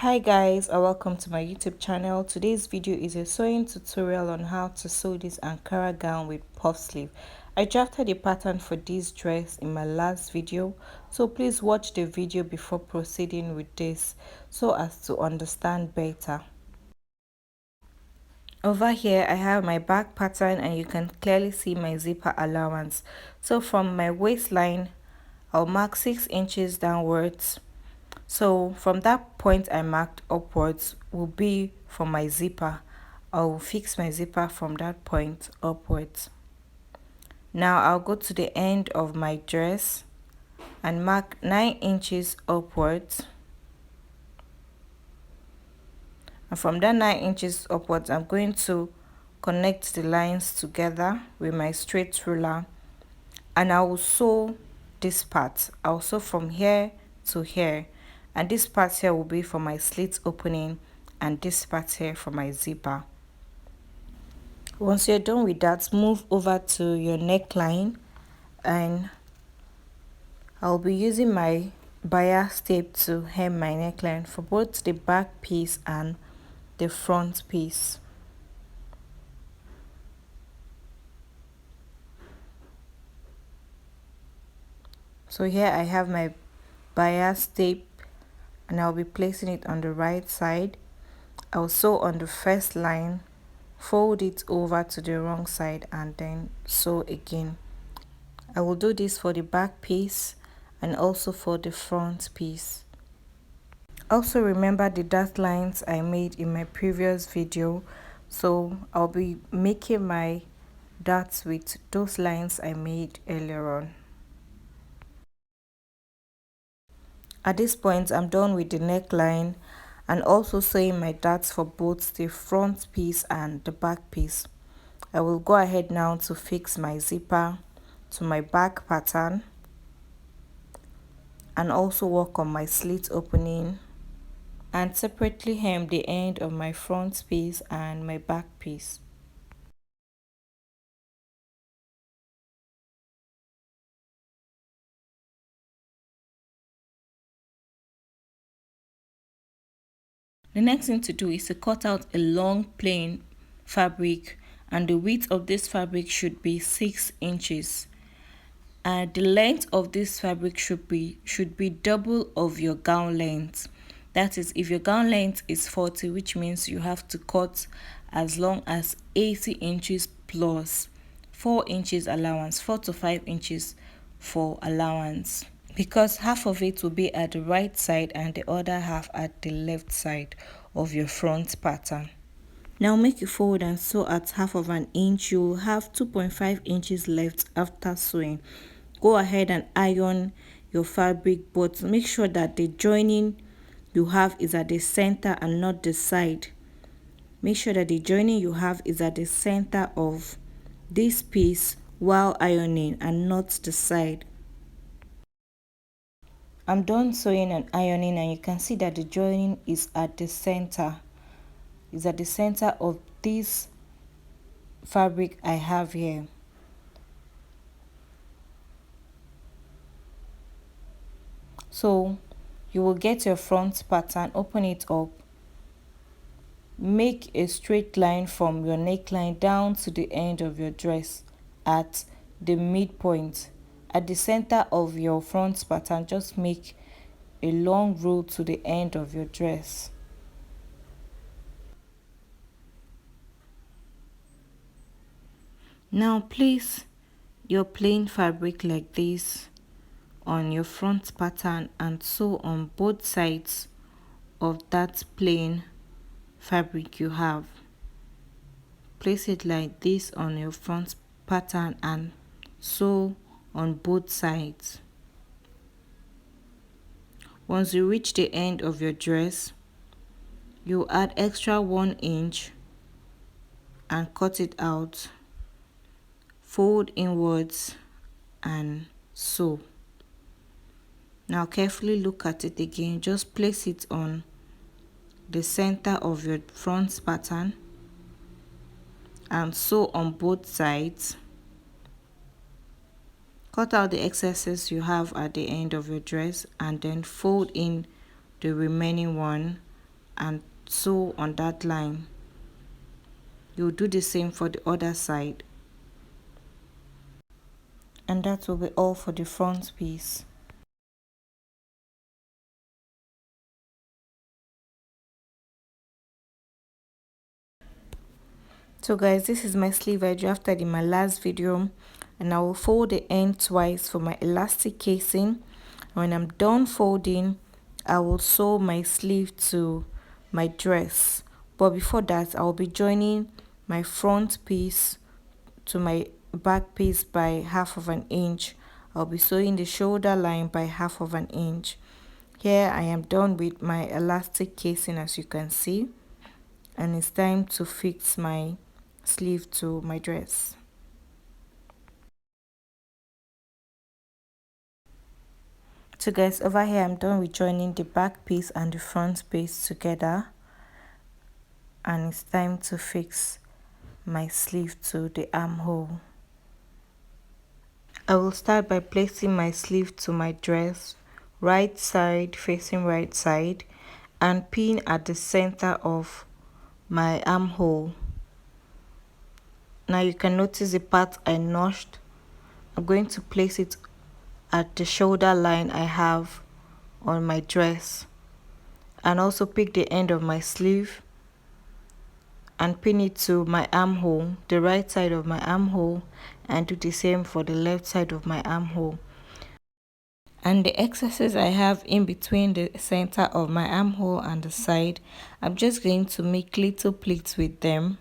Hi guys, and welcome to my YouTube channel. Today's video is a sewing tutorial on how to sew this Ankara gown with puff sleeve. I drafted a pattern for this dress in my last video, so please watch the video before proceeding with this so as to understand better. Over here I have my back pattern and you can clearly see my zipper allowance. So from my waistline I'll mark 6 inches downwards. So from that point I marked upwards will be for my zipper. I'll fix my zipper from that point upwards. Now I'll go to the end of my dress and mark 9 inches upwards. And from that 9 inches upwards, I'm going to connect the lines together with my straight ruler, and I will sew this part. I'll sew from here to here, and this part here will be for my slit opening, and this part here for my zipper. Once you're done with that, move over to your neckline, and I'll be using my bias tape to hem my neckline for both the back piece and the front piece. So here I have my bias tape and I'll be placing it on the right side. I'll sew on the first line, fold it over to the wrong side and then sew again. I will do this for the back piece and also for the front piece. Also remember the dot lines I made in my previous video, so I'll be making my dots with those lines I made earlier on. At this point I'm done with the neckline and also sewing my dots for both the front piece and the back piece. I will go ahead now to fix my zipper to my back pattern and also work on my slit opening and separately hem the end of my front piece and my back piece. The next thing to do is to cut out a long plain fabric, and the width of this fabric should be 6 inches. And the length of this fabric should be double of your gown length. That is, if your gown length is 40, which means you have to cut as long as 80 inches plus 4 inches allowance, 4 to 5 inches for allowance, because half of it will be at the right side and the other half at the left side of your front pattern. Now make a fold and sew at half of an inch. You will have 2.5 inches left after sewing. Go ahead and iron your fabric, but make sure that the joining you have is at the center and not the side. Make sure that the joining you have is at the center of this piece while ironing and not the side. I'm done sewing and ironing, and you can see that the joining is at the center. It's at the center of this fabric I have here. So you will get your front pattern, open it up, make a straight line from your neckline down to the end of your dress at the midpoint. At the center of your front pattern, just make a long row to the end of your dress. Now place your plain fabric like this on your front pattern and sew on both sides of that plain fabric you have. Place it like this on your front pattern and sew on both sides. Once you reach the end of your dress, you add extra 1 inch and cut it out, fold inwards and sew. Now carefully look at it again. Just place it on the center of your front pattern and sew on both sides. Cut out the excesses you have at the end of your dress and then fold in the remaining one and sew on that line. You'll do the same for the other side. And that will be all for the front piece. So guys, this is my sleeve I drafted in my last video, and I will fold the end twice for my elastic casing. When I'm done folding, I will sew my sleeve to my dress. But before that, I will be joining my front piece to my back piece by 1/2 inch. I'll be sewing the shoulder line by 1/2 inch. Here I am done with my elastic casing, as you can see, and it's time to fix my sleeve to my dress. So guys, over here I'm done with joining the back piece and the front piece together, and it's time to fix my sleeve to the armhole. I will start by placing my sleeve to my dress, right side facing right side, and pin at the center of my armhole. Now you can notice the part I notched. I'm going to place it at the shoulder line I have on my dress, and also pick the end of my sleeve and pin it to my armhole, the right side of my armhole, and do the same for the left side of my armhole. And the excesses I have in between the center of my armhole and the side, I'm just going to make little pleats with them,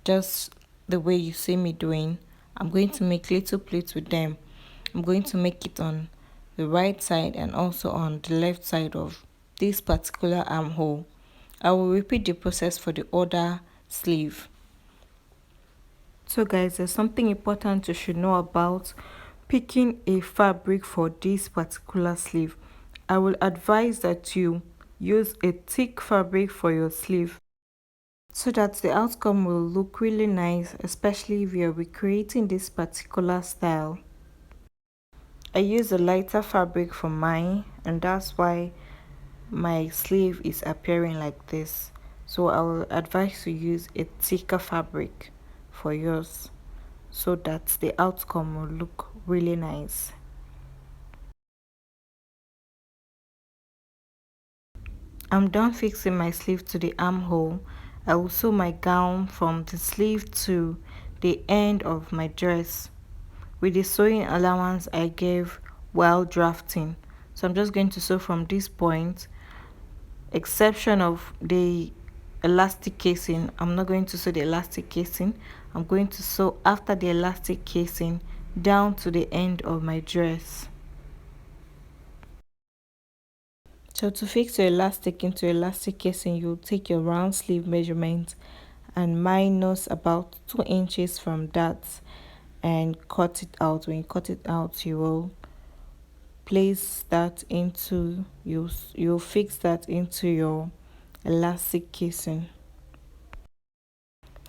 just the way you see me doing. I'm going to make little pleats with them. I'm going to make it on the right side and also on the left side of this particular armhole. I will repeat the process for the other sleeve. So guys, there's something important you should know about picking a fabric for this particular sleeve. I will advise that you use a thick fabric for your sleeve so that the outcome will look really nice, especially if you're recreating this particular style. I use a lighter fabric for mine, and that's why my sleeve is appearing like this. So I will advise you use a thicker fabric for yours so that the outcome will look really nice. I'm done fixing my sleeve to the armhole. I will sew my gown from the sleeve to the end of my dress with the sewing allowance I gave while drafting. So I'm just going to sew from this point, exception of the elastic casing. I'm not going to sew the elastic casing. I'm going to sew after the elastic casing down to the end of my dress. So to fix your elastic into elastic casing, you'll take your round sleeve measurement and minus about 2 inches from that and cut it out. When you cut it out, you will place that into, you'll fix that into your elastic casing.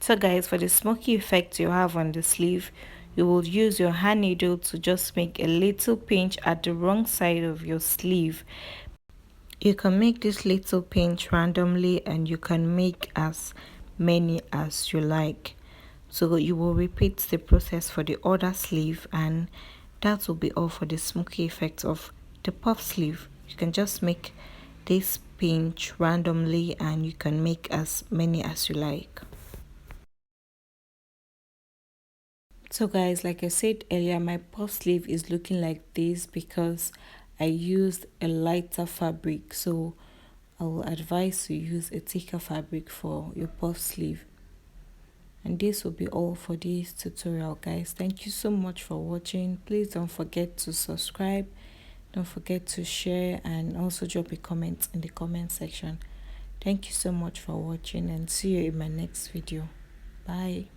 So guys, for the smoky effect you have on the sleeve, you will use your hand needle to just make a little pinch at the wrong side of your sleeve. You can make this little pinch randomly, and you can make as many as you like. So you will repeat the process for the other sleeve, and that will be all for the smoky effect of the puff sleeve. You can just make this pinch randomly, and you can make as many as you like. So guys, like I said earlier, my puff sleeve is looking like this because I used a lighter fabric. So I will advise you use a thicker fabric for your puff sleeve. And this will be all for this tutorial, guys. Thank you so much for watching. Please don't forget to subscribe, don't forget to share, and also drop a comment in the comment section. Thank you so much for watching, and see you in my next video. Bye.